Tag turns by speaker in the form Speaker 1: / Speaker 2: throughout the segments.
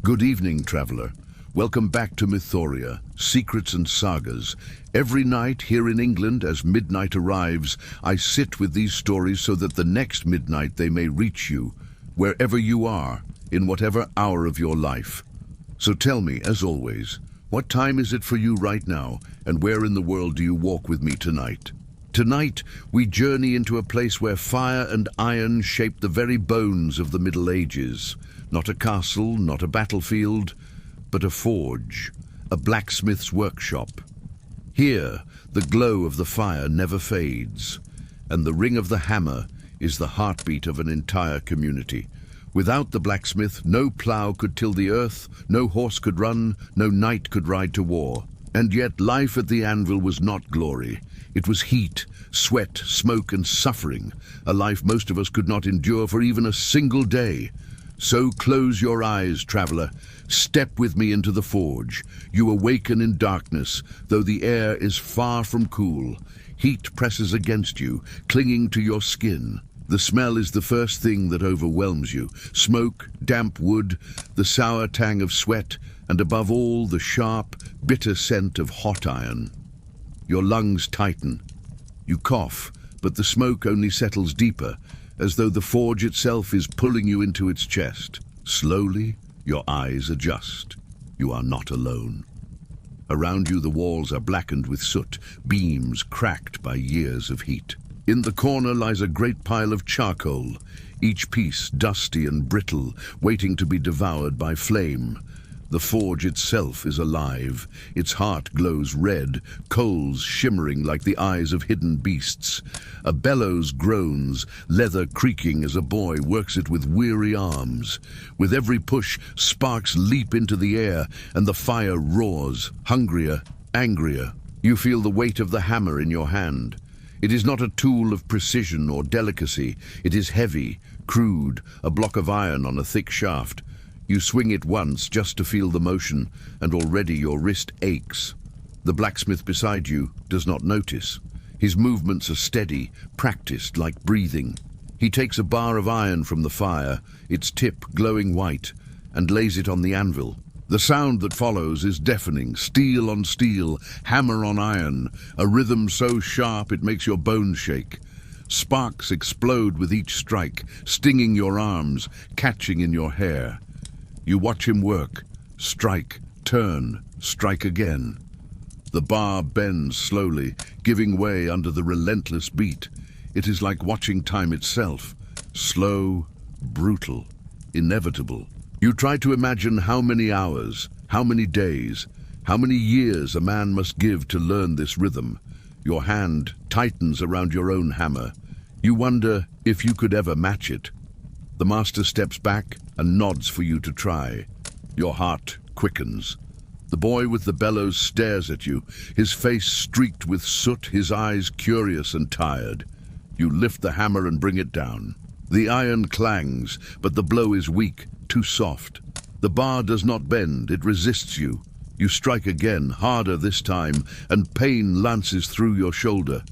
Speaker 1: Good evening, traveler. Welcome back to Mythoria, Secrets and Sagas. Every night here in England, as midnight arrives, I sit with these stories so that the next midnight they may reach you, wherever you are, in whatever hour of your life. So tell me, as always, what time is it for you right now, and where in the world do you walk with me tonight? Tonight, we journey into a place where fire and iron shape the very bones of the Middle Ages. Not a castle, not a battlefield, but a forge, a blacksmith's workshop. Here, the glow of the fire never fades, and the ring of the hammer is the heartbeat of an entire community. Without the blacksmith, no plough could till the earth, no horse could run, no knight could ride to war. And yet life at the anvil was not glory. It was heat, sweat, smoke, and suffering, a life most of us could not endure for even a single day. So close your eyes, traveler. Step with me into the forge. You awaken in darkness, though the air is far from cool. Heat presses against you, clinging to your skin. The smell is the first thing that overwhelms you. Smoke, damp wood, the sour tang of sweat, and above all, the sharp, bitter scent of hot iron. Your lungs tighten. You cough, but the smoke only settles deeper, as though the forge itself is pulling you into its chest. Slowly, your eyes adjust. You are not alone. Around you, the walls are blackened with soot, beams cracked by years of heat. In the corner lies a great pile of charcoal, each piece dusty and brittle, waiting to be devoured by flame. The forge itself is alive. Its heart glows red, coals shimmering like the eyes of hidden beasts. A bellows groans, leather creaking as a boy works it with weary arms. With every push, sparks leap into the air, and the fire roars, hungrier, angrier. You feel the weight of the hammer in your hand. It is not a tool of precision or delicacy. It is heavy, crude, a block of iron on a thick shaft. You swing it once just to feel the motion, and already your wrist aches. The blacksmith beside you does not notice. His movements are steady, practiced like breathing. He takes a bar of iron from the fire, its tip glowing white, and lays it on the anvil. The sound that follows is deafening, steel on steel, hammer on iron, a rhythm so sharp it makes your bones shake. Sparks explode with each strike, stinging your arms, catching in your hair. You watch him work, strike, turn, strike again. The bar bends slowly, giving way under the relentless beat. It is like watching time itself, slow, brutal, inevitable. You try to imagine how many hours, how many days, how many years a man must give to learn this rhythm. Your hand tightens around your own hammer. You wonder if you could ever match it. The master steps back and nods for you to try. Your heart quickens. The boy with the bellows stares at you, his face streaked with soot, his eyes curious and tired. You lift the hammer and bring it down. The iron clangs, but the blow is weak, too soft. The bar does not bend, it resists you. You strike again, harder this time, and pain lances through your shoulder.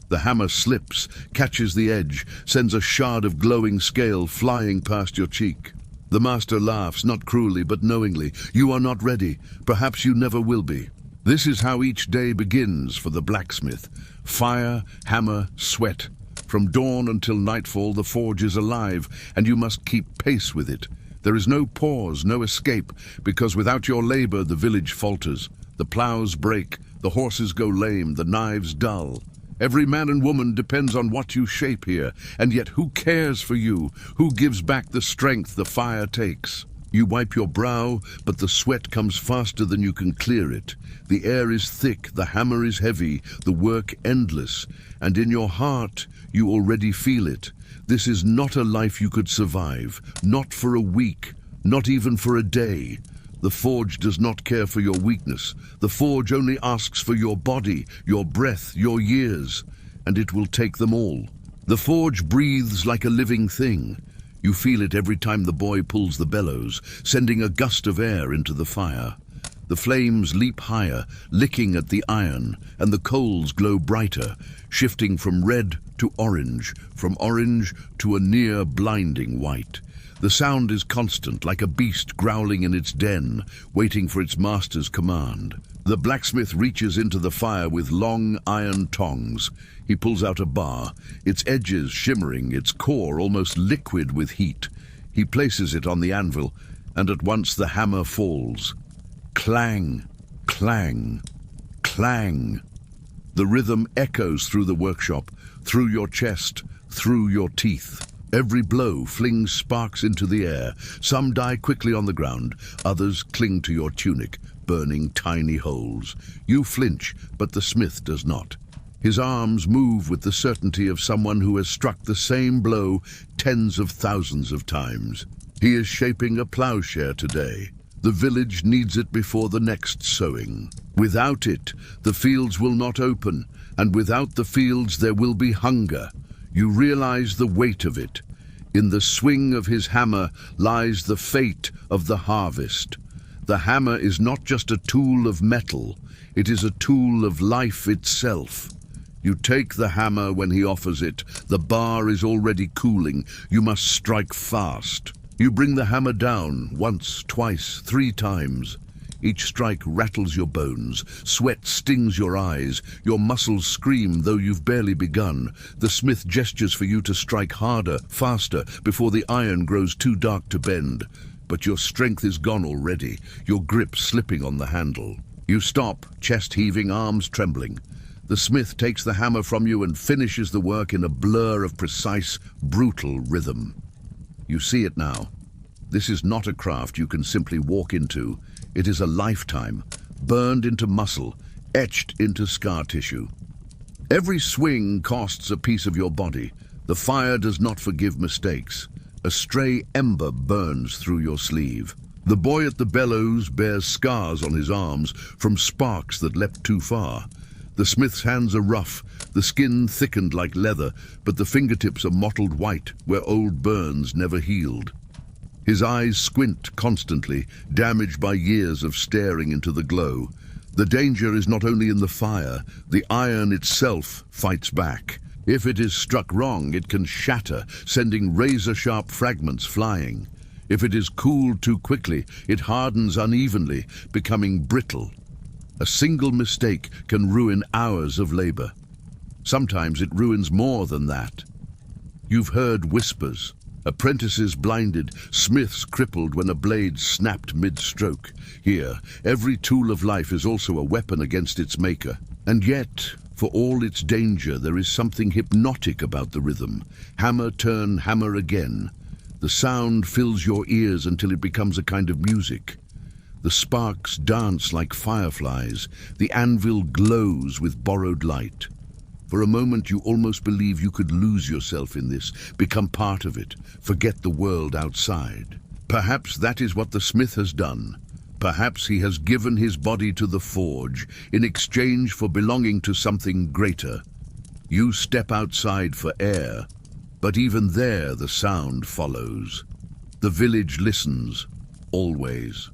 Speaker 1: The hammer slips, catches the edge, sends a shard of glowing scale flying past your cheek. The master laughs, not cruelly, but knowingly. You are not ready. Perhaps you never will be. This is how each day begins for the blacksmith. Fire, hammer, sweat. From dawn until nightfall, the forge is alive, and you must keep pace with it. There is no pause, no escape, because without your labor, the village falters. The ploughs break, the horses go lame, the knives dull. Every man and woman depends on what you shape here, and yet who cares for you? Who gives back the strength the fire takes? You wipe your brow, but the sweat comes faster than you can clear it. The air is thick, the hammer is heavy, the work endless, and in your heart you already feel it. This is not a life you could survive, not for a week, not even for a day. The forge does not care for your weakness. The forge only asks for your body, your breath, your years, and it will take them all. The forge breathes like a living thing. You feel it every time the boy pulls the bellows, sending a gust of air into the fire. The flames leap higher, licking at the iron, and the coals glow brighter, shifting from red to orange, from orange to a near blinding white. The sound is constant, like a beast growling in its den, waiting for its master's command. The blacksmith reaches into the fire with long iron tongs. He pulls out a bar, its edges shimmering, its core almost liquid with heat. He places it on the anvil, and at once the hammer falls. Clang, clang, clang. The rhythm echoes through the workshop, through your chest, through your teeth. Every blow flings sparks into the air. Some die quickly on the ground, others cling to your tunic, burning tiny holes. You flinch, but the smith does not. His arms move with the certainty of someone who has struck the same blow tens of thousands of times. He is shaping a plowshare today. The village needs it before the next sowing. Without it, the fields will not open, and without the fields there will be hunger. You realize the weight of it. In the swing of his hammer lies the fate of the harvest. The hammer is not just a tool of metal, it is a tool of life itself. You take the hammer when he offers it. The bar is already cooling. You must strike fast. You bring the hammer down once, twice, 3 times. Each strike rattles your bones, sweat stings your eyes, your muscles scream though you've barely begun. The smith gestures for you to strike harder, faster, before the iron grows too dark to bend. But your strength is gone already, your grip slipping on the handle. You stop, chest heaving, arms trembling. The smith takes the hammer from you and finishes the work in a blur of precise, brutal rhythm. You see it now. This is not a craft you can simply walk into. It is a lifetime, burned into muscle, etched into scar tissue. Every swing costs a piece of your body. The fire does not forgive mistakes. A stray ember burns through your sleeve. The boy at the bellows bears scars on his arms from sparks that leapt too far. The smith's hands are rough, the skin thickened like leather, but the fingertips are mottled white where old burns never healed. His eyes squint constantly, damaged by years of staring into the glow. The danger is not only in the fire, the iron itself fights back. If it is struck wrong, it can shatter, sending razor-sharp fragments flying. If it is cooled too quickly, it hardens unevenly, becoming brittle. A single mistake can ruin hours of labor. Sometimes it ruins more than that. You've heard whispers. Apprentices blinded, smiths crippled when a blade snapped mid-stroke. Here, every tool of life is also a weapon against its maker. And yet, for all its danger, there is something hypnotic about the rhythm. Hammer turn, hammer again. The sound fills your ears until it becomes a kind of music. The sparks dance like fireflies. The anvil glows with borrowed light. For a moment you almost believe you could lose yourself in this, become part of it, forget the world outside. Perhaps that is what the smith has done. Perhaps he has given his body to the forge in exchange for belonging to something greater. You step outside for air, but even there the sound follows. The village listens, always.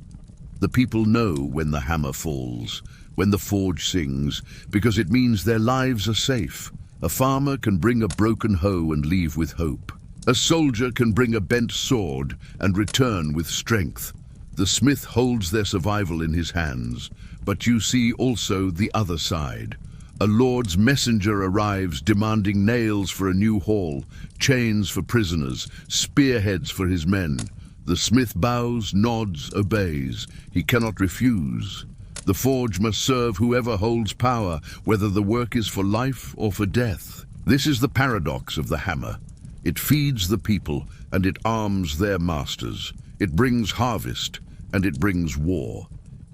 Speaker 1: The people know when the hammer falls, when the forge sings, because it means their lives are safe. A farmer can bring a broken hoe and leave with hope. A soldier can bring a bent sword and return with strength. The smith holds their survival in his hands, but you see also the other side. A lord's messenger arrives demanding nails for a new hall, chains for prisoners, spearheads for his men. The smith bows, nods, obeys. He cannot refuse. The forge must serve whoever holds power, whether the work is for life or for death. This is the paradox of the hammer. It feeds the people and it arms their masters. It brings harvest and it brings war.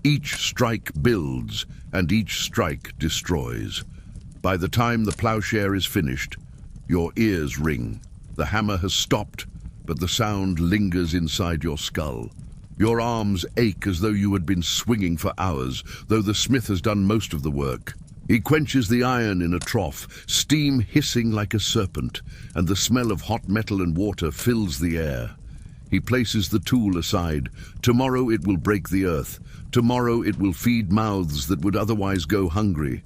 Speaker 1: Each strike builds and each strike destroys. By the time the plowshare is finished, your ears ring. The hammer has stopped, but the sound lingers inside your skull. Your arms ache as though you had been swinging for hours, though the smith has done most of the work. He quenches the iron in a trough, steam hissing like a serpent, and the smell of hot metal and water fills the air. He places the tool aside. Tomorrow it will break the earth. Tomorrow it will feed mouths that would otherwise go hungry.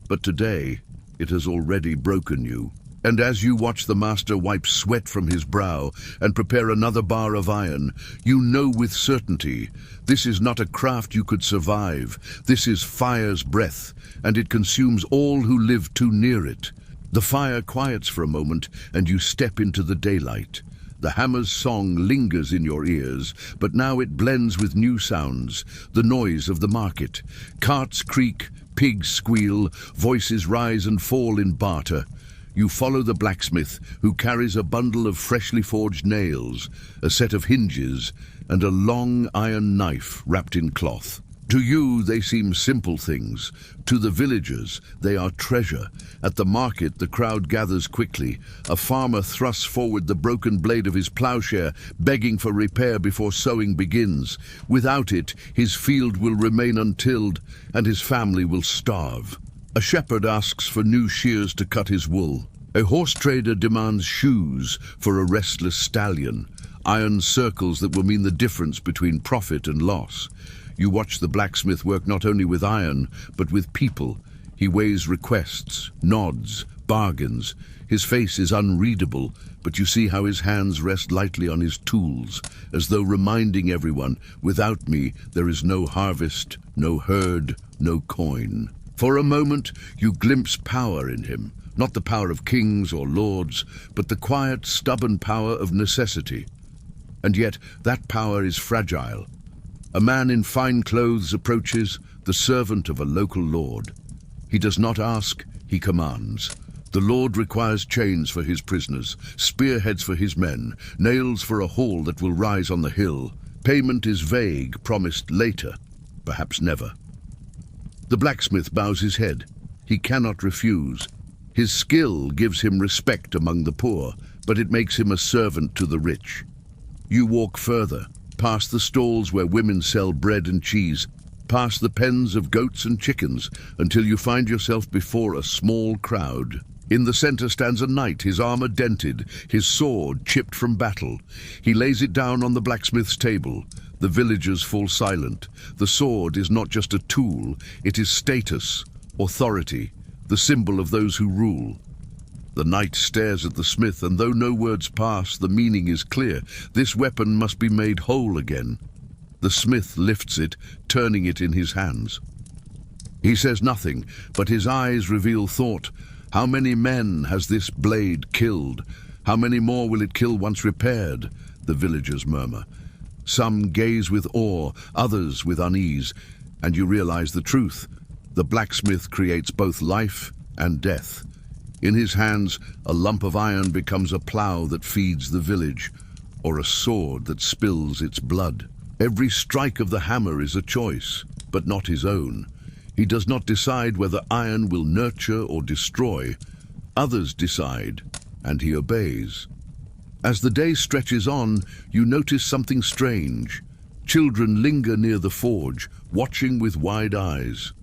Speaker 1: But today it has already broken you. And as you watch the master wipe sweat from his brow and prepare another bar of iron, you know with certainty, this is not a craft you could survive. This is fire's breath, and it consumes all who live too near it. The fire quiets for a moment, and you step into the daylight. The hammer's song lingers in your ears, but now it blends with new sounds, the noise of the market. Carts creak, pigs squeal, voices rise and fall in barter. You follow the blacksmith, who carries a bundle of freshly forged nails, a set of hinges, and a long iron knife wrapped in cloth. To you, they seem simple things. To the villagers, they are treasure. At the market, the crowd gathers quickly. A farmer thrusts forward the broken blade of his plowshare, begging for repair before sowing begins. Without it, his field will remain untilled, and his family will starve. A shepherd asks for new shears to cut his wool. A horse trader demands shoes for a restless stallion, iron circles that will mean the difference between profit and loss. You watch the blacksmith work not only with iron, but with people. He weighs requests, nods, bargains. His face is unreadable, but you see how his hands rest lightly on his tools, as though reminding everyone, without me, there is no harvest, no herd, no coin. For a moment, you glimpse power in him, not the power of kings or lords, but the quiet, stubborn power of necessity. And yet, that power is fragile. A man in fine clothes approaches, the servant of a local lord. He does not ask, he commands. The lord requires chains for his prisoners, spearheads for his men, nails for a hall that will rise on the hill. Payment is vague, promised later, perhaps never. The blacksmith bows his head. He cannot refuse. His skill gives him respect among the poor, but it makes him a servant to the rich. You walk further, past the stalls where women sell bread and cheese, past the pens of goats and chickens, until you find yourself before a small crowd. In the center stands a knight, his armor dented, his sword chipped from battle. He lays it down on the blacksmith's table. The villagers fall silent. The sword is not just a tool, it is status, authority, the symbol of those who rule. The knight stares at the smith, and though no words pass, the meaning is clear. This weapon must be made whole again. The smith lifts it, turning it in his hands. He says nothing, but his eyes reveal thought. How many men has this blade killed? How many more will it kill once repaired? The villagers murmur. Some gaze with awe, others with unease, and you realize the truth. The blacksmith creates both life and death. In his hands, a lump of iron becomes a plough that feeds the village, or a sword that spills its blood. Every strike of the hammer is a choice, but not his own. He does not decide whether iron will nurture or destroy. Others decide, and he obeys. As the day stretches on, you notice something strange. Children linger near the forge, watching with wide eyes.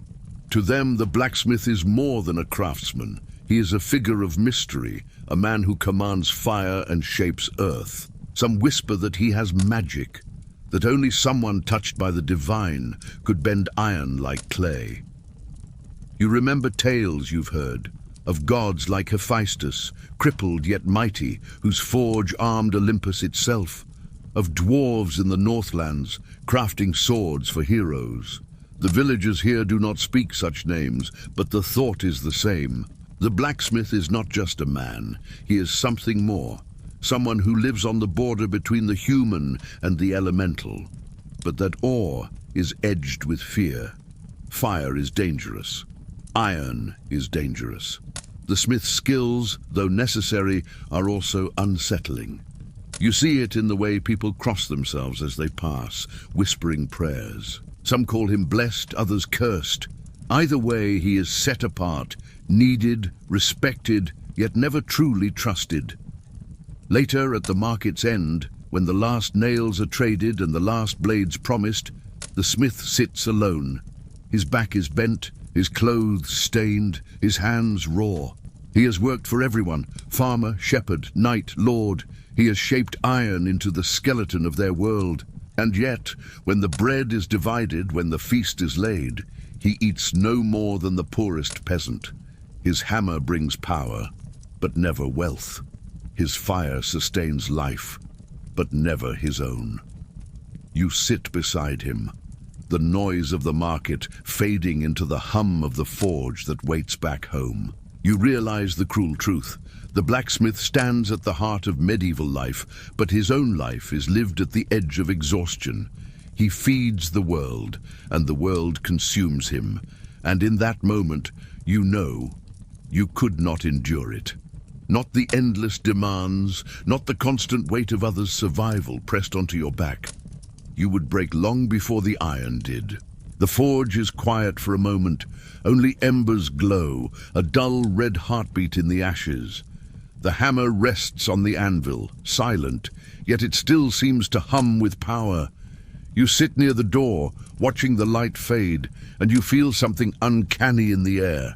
Speaker 1: To them, the blacksmith is more than a craftsman. He is a figure of mystery, a man who commands fire and shapes earth. Some whisper that he has magic, that only someone touched by the divine could bend iron like clay. You remember tales you've heard, of gods like Hephaestus, crippled yet mighty, whose forge armed Olympus itself, of dwarves in the Northlands, crafting swords for heroes. The villagers here do not speak such names, but the thought is the same. The blacksmith is not just a man, he is something more, someone who lives on the border between the human and the elemental. But that awe is edged with fear. Fire is dangerous. Iron is dangerous. The smith's skills, though necessary, are also unsettling. You see it in the way people cross themselves as they pass, whispering prayers. Some call him blessed, others cursed. Either way, he is set apart, needed, respected, yet never truly trusted. Later, at the market's end, when the last nails are traded and the last blades promised, the smith sits alone. His back is bent, his clothes stained, his hands raw. He has worked for everyone, farmer, shepherd, knight, lord. He has shaped iron into the skeleton of their world. And yet, when the bread is divided, when the feast is laid, he eats no more than the poorest peasant. His hammer brings power. but never wealth. His fire sustains life, but never his own. You sit beside him, the noise of the market fading into the hum of the forge that waits back home. You realize the cruel truth. The blacksmith stands at the heart of medieval life, but his own life is lived at the edge of exhaustion. He feeds the world, and the world consumes him. And in that moment, you know you could not endure it. Not the endless demands, not the constant weight of others' survival pressed onto your back. You would break long before the iron did. The forge is quiet for a moment. Only embers glow, a dull red heartbeat in the ashes. The hammer rests on the anvil, silent, yet it still seems to hum with power. You sit near the door, watching the light fade, and you feel something uncanny in the air.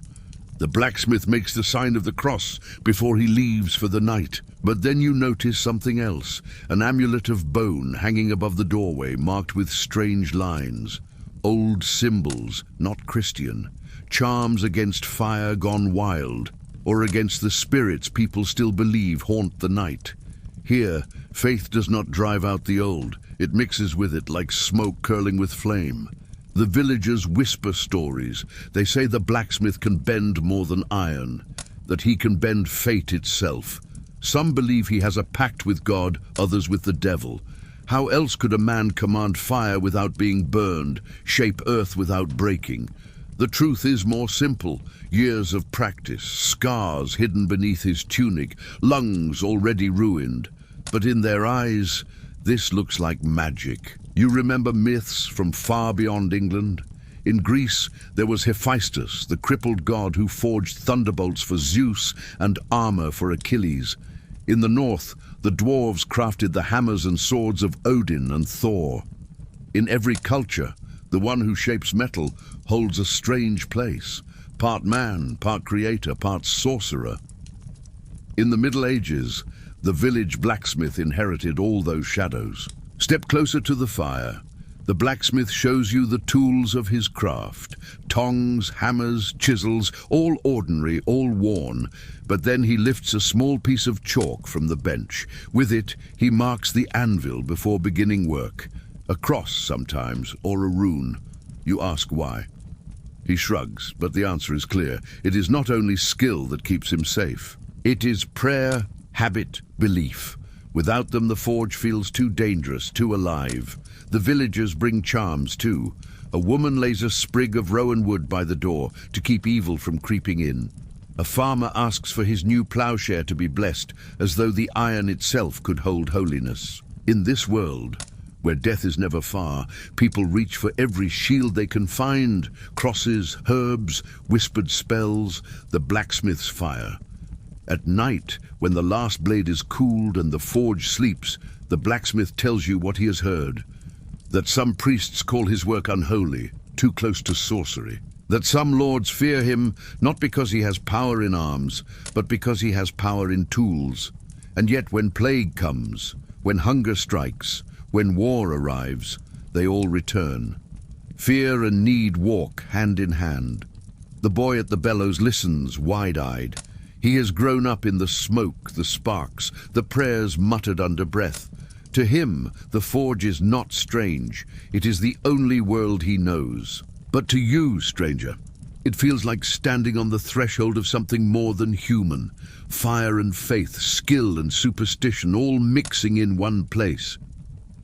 Speaker 1: The blacksmith makes the sign of the cross before he leaves for the night. But then you notice something else, an amulet of bone hanging above the doorway marked with strange lines. Old symbols, not Christian. Charms against fire gone wild, or against the spirits people still believe haunt the night. Here, faith does not drive out the old. It mixes with it like smoke curling with flame. The villagers whisper stories. They say the blacksmith can bend more than iron, that he can bend fate itself. Some believe he has a pact with God, others with the devil. How else could a man command fire without being burned, shape earth without breaking? The truth is more simple. Years of practice, scars hidden beneath his tunic, lungs already ruined. But in their eyes, this looks like magic. You remember myths from far beyond England? In Greece, there was Hephaestus, the crippled god who forged thunderbolts for Zeus and armor for Achilles. In the north, the dwarves crafted the hammers and swords of Odin and Thor. In every culture, the one who shapes metal holds a strange place, part man, part creator, part sorcerer. In the Middle Ages, the village blacksmith inherited all those shadows. Step closer to the fire. The blacksmith shows you the tools of his craft. Tongs, hammers, chisels, all ordinary, all worn. But then he lifts a small piece of chalk from the bench. With it, he marks the anvil before beginning work. A cross sometimes, or a rune. You ask why. He shrugs, but the answer is clear. It is not only skill that keeps him safe. It is prayer, habit, belief. Without them, the forge feels too dangerous, too alive. The villagers bring charms too. A woman lays a sprig of rowan wood by the door to keep evil from creeping in. A farmer asks for his new ploughshare to be blessed, as though the iron itself could hold holiness. In this world, where death is never far, people reach for every shield they can find. Crosses, herbs, whispered spells, the blacksmith's fire. At night, when the last blade is cooled and the forge sleeps, the blacksmith tells you what he has heard. That some priests call his work unholy, too close to sorcery. That some lords fear him, not because he has power in arms, but because he has power in tools. And yet when plague comes, when hunger strikes, when war arrives, they all return. Fear and need walk hand in hand. The boy at the bellows listens, wide-eyed. He has grown up in the smoke, the sparks, the prayers muttered under breath. To him, the forge is not strange. It is the only world he knows. But to you, stranger, it feels like standing on the threshold of something more than human. Fire and faith, skill and superstition, all mixing in one place.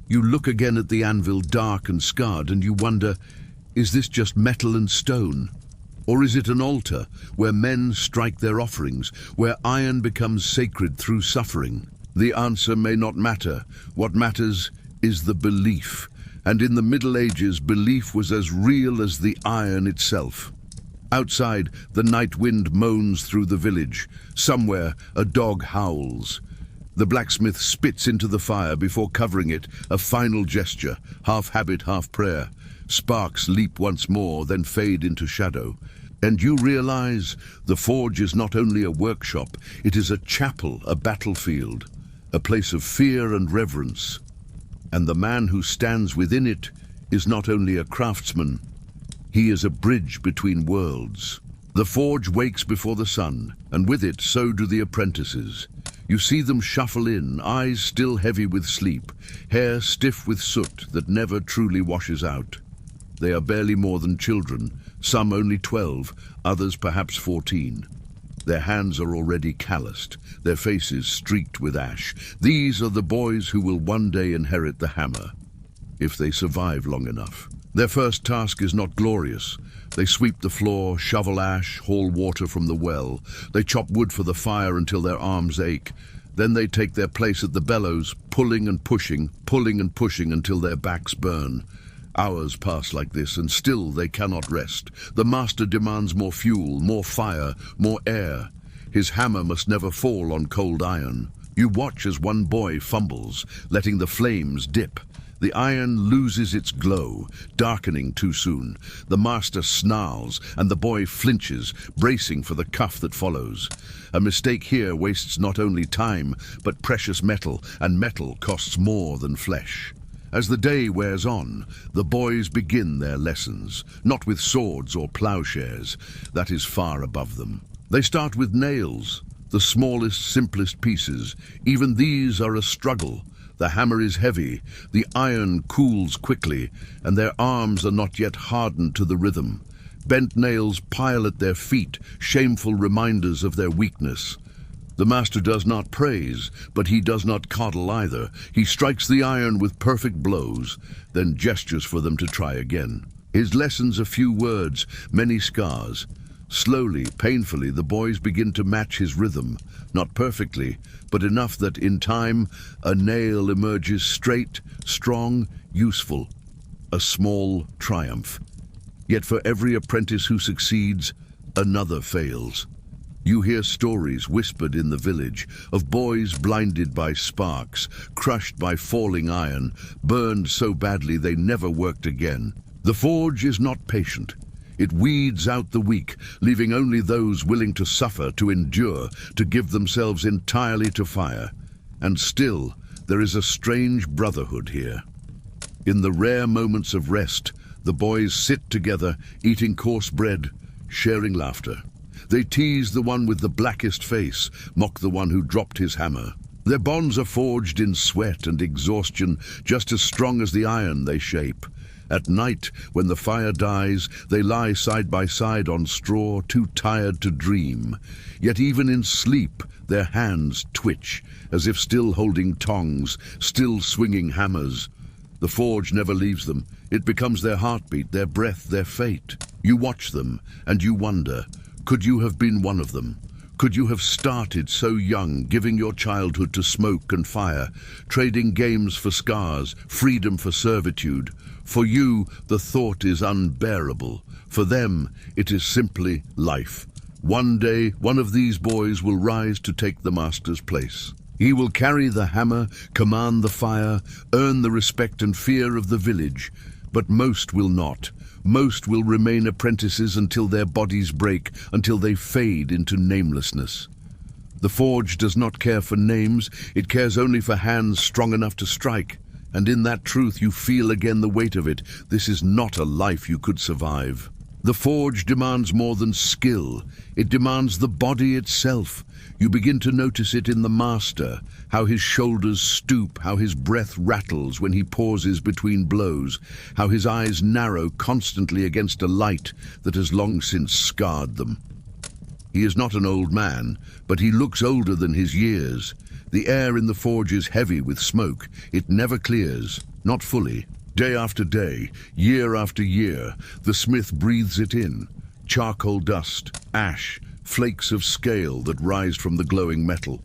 Speaker 1: You look again at the anvil, dark and scarred, and you wonder, is this just metal and stone? Or is it an altar where men strike their offerings, where iron becomes sacred through suffering? The answer may not matter. What matters is the belief. And in the Middle Ages, belief was as real as the iron itself. Outside, the night wind moans through the village. Somewhere, a dog howls. The blacksmith spits into the fire before covering it, a final gesture, half habit, half prayer. Sparks leap once more, then fade into shadow. And you realize the forge is not only a workshop, it is a chapel, a battlefield, a place of fear and reverence. And the man who stands within it is not only a craftsman, he is a bridge between worlds. The forge wakes before the sun, and with it so do the apprentices. You see them shuffle in, eyes still heavy with sleep, hair stiff with soot that never truly washes out. They are barely more than children, some only 12, others perhaps 14. Their hands are already calloused, their faces streaked with ash. These are the boys who will one day inherit the hammer, if they survive long enough. Their first task is not glorious. They sweep the floor, shovel ash, haul water from the well. They chop wood for the fire until their arms ache. Then they take their place at the bellows, pulling and pushing until their backs burn. Hours pass like this, and still they cannot rest. The master demands more fuel, more fire, more air. His hammer must never fall on cold iron. You watch as one boy fumbles, letting the flames dip. The iron loses its glow, darkening too soon. The master snarls, and the boy flinches, bracing for the cuff that follows. A mistake here wastes not only time, but precious metal, and metal costs more than flesh. As the day wears on, the boys begin their lessons, not with swords or plowshares. That is far above them. They start with nails, the smallest, simplest pieces. Even these are a struggle. The hammer is heavy, the iron cools quickly, and their arms are not yet hardened to the rhythm. Bent nails pile at their feet, shameful reminders of their weakness. The master does not praise, but he does not coddle either. He strikes the iron with perfect blows, then gestures for them to try again. His lessons are few words, many scars. Slowly, painfully, the boys begin to match his rhythm, not perfectly, but enough that in time a nail emerges straight, strong, useful, a small triumph. Yet for every apprentice who succeeds, another fails. You hear stories whispered in the village of boys blinded by sparks, crushed by falling iron, burned so badly they never worked again. The forge is not patient. It weeds out the weak, leaving only those willing to suffer, to endure, to give themselves entirely to fire. And still, there is a strange brotherhood here. In the rare moments of rest, the boys sit together, eating coarse bread, sharing laughter. They tease the one with the blackest face, mock the one who dropped his hammer. Their bonds are forged in sweat and exhaustion, just as strong as the iron they shape. At night, when the fire dies, they lie side by side on straw, too tired to dream. Yet even in sleep, their hands twitch, as if still holding tongs, still swinging hammers. The forge never leaves them. It becomes their heartbeat, their breath, their fate. You watch them, and you wonder, could you have been one of them? Could you have started so young, giving your childhood to smoke and fire, trading games for scars, freedom for servitude? For you, the thought is unbearable. For them, it is simply life. One day, one of these boys will rise to take the master's place. He will carry the hammer, command the fire, earn the respect and fear of the village. But most will not. Most will remain apprentices until their bodies break, until they fade into namelessness. The forge does not care for names, it cares only for hands strong enough to strike. And in that truth you feel again the weight of it. This is not a life you could survive. The forge demands more than skill. It demands the body itself. You begin to notice it in the master, how his shoulders stoop, how his breath rattles when he pauses between blows, how his eyes narrow constantly against a light that has long since scarred them. He is not an old man, but he looks older than his years. The air in the forge is heavy with smoke. It never clears, not fully. Day after day, year after year, the smith breathes it in. Charcoal dust, ash, flakes of scale that rise from the glowing metal.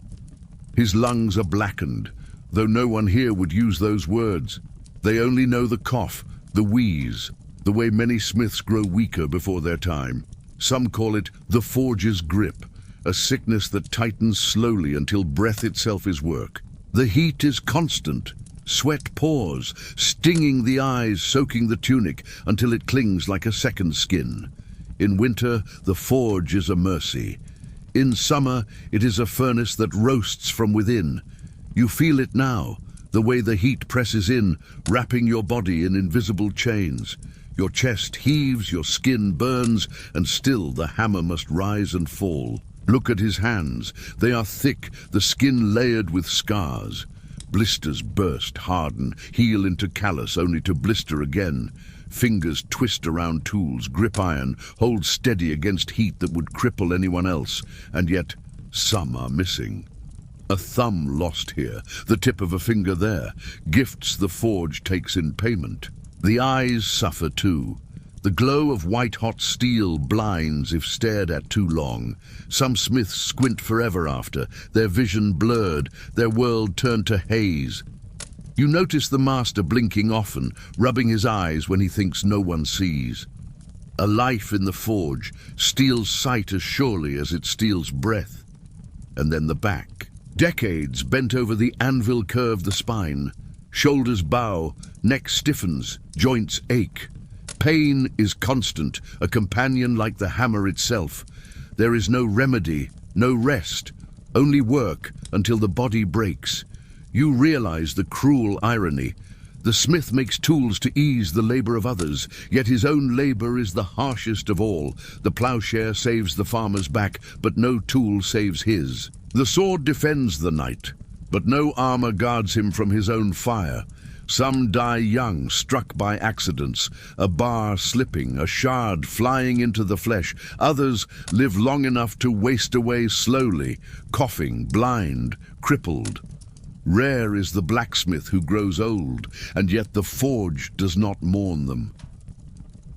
Speaker 1: His lungs are blackened, though no one here would use those words. They only know the cough, the wheeze, the way many smiths grow weaker before their time. Some call it the forge's grip, a sickness that tightens slowly until breath itself is work. The heat is constant. Sweat pours, stinging the eyes, soaking the tunic until it clings like a second skin. In winter, the forge is a mercy. In summer, it is a furnace that roasts from within. You feel it now, the way the heat presses in, wrapping your body in invisible chains. Your chest heaves, your skin burns, and still the hammer must rise and fall. Look at his hands. They are thick, the skin layered with scars. Blisters burst, harden, heal into callus, only to blister again. Fingers twist around tools, grip iron, hold steady against heat that would cripple anyone else, and yet some are missing. A thumb lost here, the tip of a finger there, gifts the forge takes in payment. The eyes suffer too. The glow of white-hot steel blinds if stared at too long. Some smiths squint forever after, their vision blurred, their world turned to haze. You notice the master blinking often, rubbing his eyes when he thinks no one sees. A life in the forge steals sight as surely as it steals breath. And then the back. Decades bent over the anvil curve the spine. Shoulders bow, neck stiffens, joints ache. Pain is constant, a companion like the hammer itself. There is no remedy, no rest, only work until the body breaks. You realize the cruel irony. The smith makes tools to ease the labor of others, yet his own labor is the harshest of all. The plowshare saves the farmer's back, but no tool saves his. The sword defends the knight, but no armor guards him from his own fire. Some die young, struck by accidents, a bar slipping, a shard flying into the flesh. Others live long enough to waste away slowly, coughing, blind, crippled. Rare is the blacksmith who grows old, and yet the forge does not mourn them.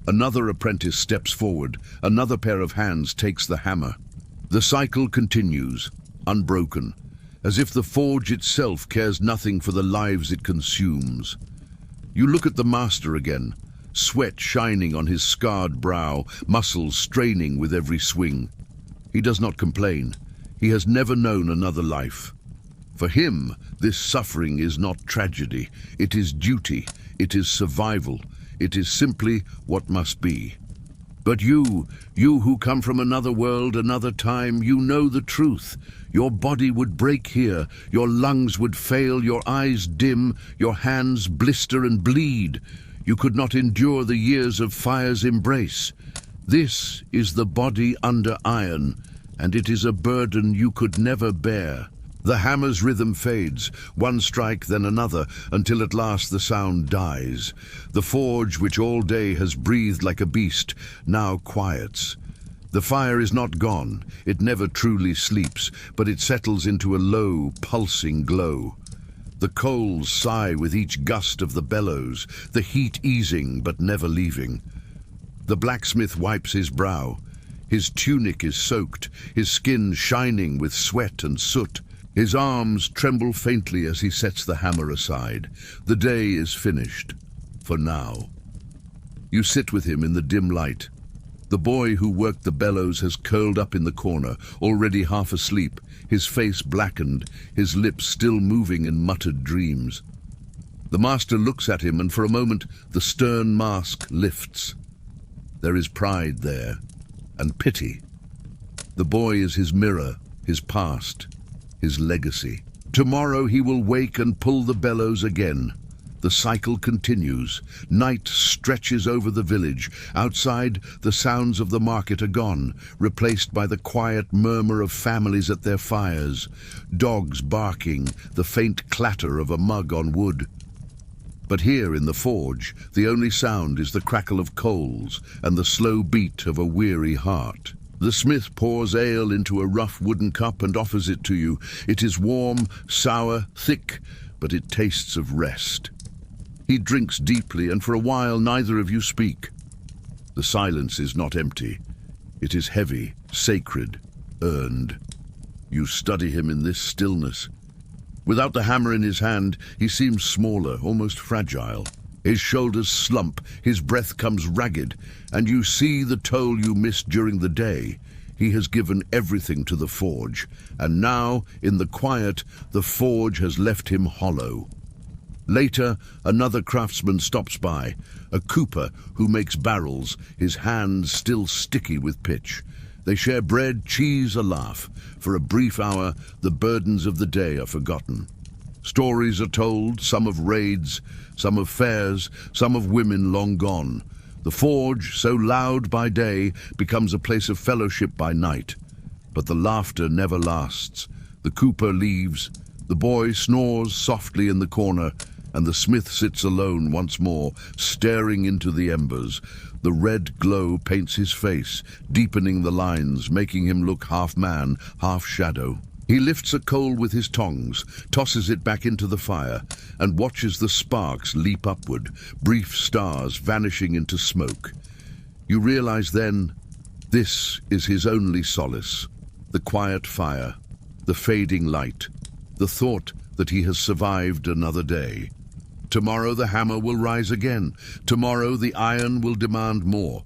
Speaker 1: Another apprentice steps forward, another pair of hands takes the hammer. The cycle continues, unbroken, as if the forge itself cares nothing for the lives it consumes. You look at the master again, sweat shining on his scarred brow, muscles straining with every swing. He does not complain. He has never known another life. For him, this suffering is not tragedy. It is duty. It is survival. It is simply what must be. But you who come from another world, another time, you know the truth. Your body would break here, your lungs would fail, your eyes dim, your hands blister and bleed. You could not endure the years of fire's embrace. This is the body under iron, and it is a burden you could never bear. The hammer's rhythm fades, one strike then another, until at last the sound dies. The forge, which all day has breathed like a beast, now quiets. The fire is not gone, it never truly sleeps, but it settles into a low, pulsing glow. The coals sigh with each gust of the bellows, the heat easing but never leaving. The blacksmith wipes his brow. His tunic is soaked, his skin shining with sweat and soot. His arms tremble faintly as he sets the hammer aside. The day is finished, for now. You sit with him in the dim light. The boy who worked the bellows has curled up in the corner, already half asleep, his face blackened, his lips still moving in muttered dreams. The master looks at him, and for a moment the stern mask lifts. There is pride there, and pity. The boy is his mirror, his past, his legacy. Tomorrow he will wake and pull the bellows again. The cycle continues. Night stretches over the village. Outside, the sounds of the market are gone, replaced by the quiet murmur of families at their fires. Dogs barking, the faint clatter of a mug on wood. But here in the forge, the only sound is the crackle of coals and the slow beat of a weary heart. The smith pours ale into a rough wooden cup and offers it to you. It is warm, sour, thick, but it tastes of rest. He drinks deeply, and for a while neither of you speak. The silence is not empty. It is heavy, sacred, earned. You study him in this stillness. Without the hammer in his hand, he seems smaller, almost fragile. His shoulders slump, his breath comes ragged, and you see the toll you missed during the day. He has given everything to the forge, and now, in the quiet, the forge has left him hollow. Later, another craftsman stops by, a cooper who makes barrels, his hands still sticky with pitch. They share bread, cheese, a laugh. For a brief hour, the burdens of the day are forgotten. Stories are told, some of raids, some of fairs, some of women long gone. The forge, so loud by day, becomes a place of fellowship by night. But the laughter never lasts. The cooper leaves, the boy snores softly in the corner, and the smith sits alone once more, staring into the embers. The red glow paints his face, deepening the lines, making him look half man, half shadow. He lifts a coal with his tongs, tosses it back into the fire, and watches the sparks leap upward, brief stars vanishing into smoke. You realize then, this is his only solace. The quiet fire, the fading light, the thought that he has survived another day. Tomorrow the hammer will rise again. Tomorrow the iron will demand more.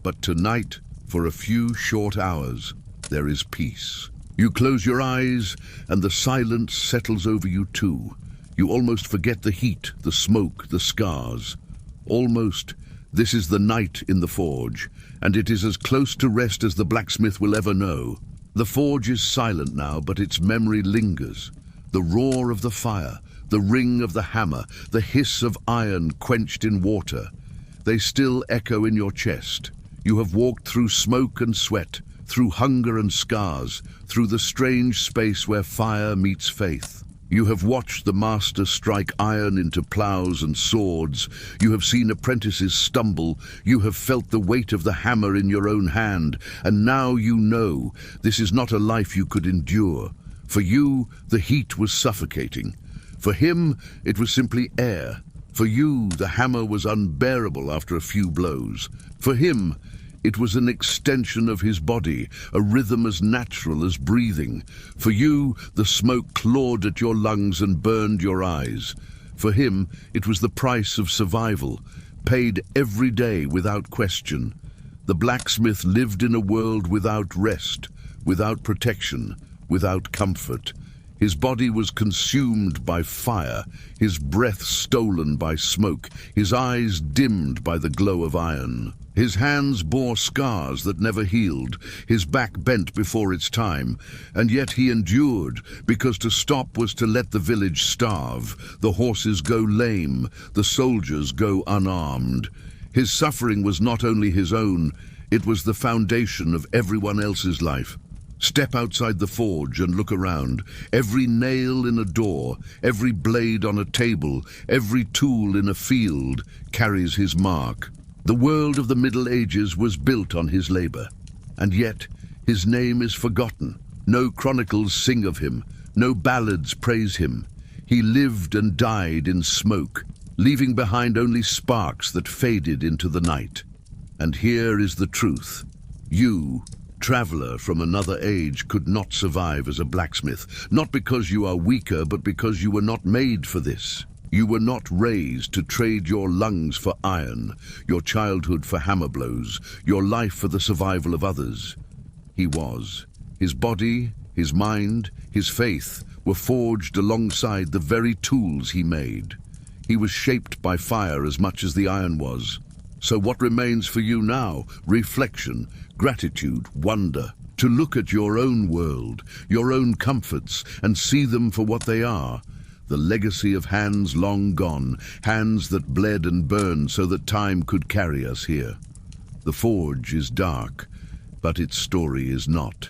Speaker 1: But tonight, for a few short hours, there is peace. You close your eyes, and the silence settles over you too. You almost forget the heat, the smoke, the scars. Almost, this is the night in the forge, and it is as close to rest as the blacksmith will ever know. The forge is silent now, but its memory lingers. The roar of the fire, the ring of the hammer, the hiss of iron quenched in water. They still echo in your chest. You have walked through smoke and sweat, through hunger and scars, through the strange space where fire meets faith. You have watched the master strike iron into ploughs and swords. You have seen apprentices stumble. You have felt the weight of the hammer in your own hand. And now you know this is not a life you could endure. For you, the heat was suffocating. For him, it was simply air. For you, the hammer was unbearable after a few blows. For him, it was an extension of his body, a rhythm as natural as breathing. For you, the smoke clawed at your lungs and burned your eyes. For him, it was the price of survival, paid every day without question. The blacksmith lived in a world without rest, without protection, without comfort. His body was consumed by fire, his breath stolen by smoke, his eyes dimmed by the glow of iron. His hands bore scars that never healed, his back bent before its time, and yet he endured, because to stop was to let the village starve, the horses go lame, the soldiers go unarmed. His suffering was not only his own, it was the foundation of everyone else's life. Step outside the forge and look around. Every nail in a door, every blade on a table, every tool in a field carries his mark. The world of the Middle Ages was built on his labor, and yet his name is forgotten. No chronicles sing of him, no ballads praise him. He lived and died in smoke, leaving behind only sparks that faded into the night. And here is the truth. You, traveler from another age, could not survive as a blacksmith, not because you are weaker, but because you were not made for this. You were not raised to trade your lungs for iron, your childhood for hammer blows, your life for the survival of others. He was. His body, his mind, his faith were forged alongside the very tools he made. He was shaped by fire as much as the iron was. So what remains for you now? Reflection, gratitude, wonder. To look at your own world, your own comforts, and see them for what they are. The legacy of hands long gone, hands that bled and burned so that time could carry us here. The forge is dark, but its story is not.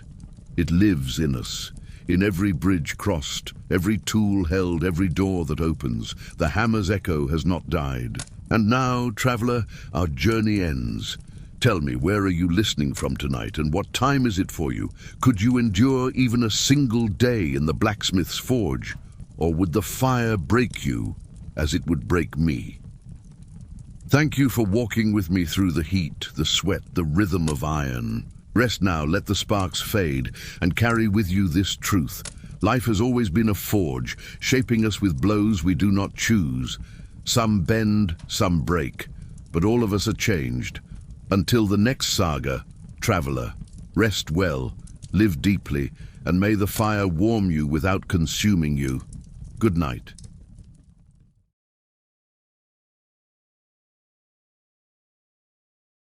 Speaker 1: It lives in us, in every bridge crossed, every tool held, every door that opens. The hammer's echo has not died. And now, traveler, our journey ends. Tell me, where are you listening from tonight, and what time is it for you? Could you endure even a single day in the blacksmith's forge? Or would the fire break you as it would break me? Thank you for walking with me through the heat, the sweat, the rhythm of iron. Rest now, let the sparks fade, and carry with you this truth. Life has always been a forge, shaping us with blows we do not choose. Some bend, some break, but all of us are changed. Until the next saga, traveler, rest well, live deeply, and may the fire warm you without consuming you. Good night.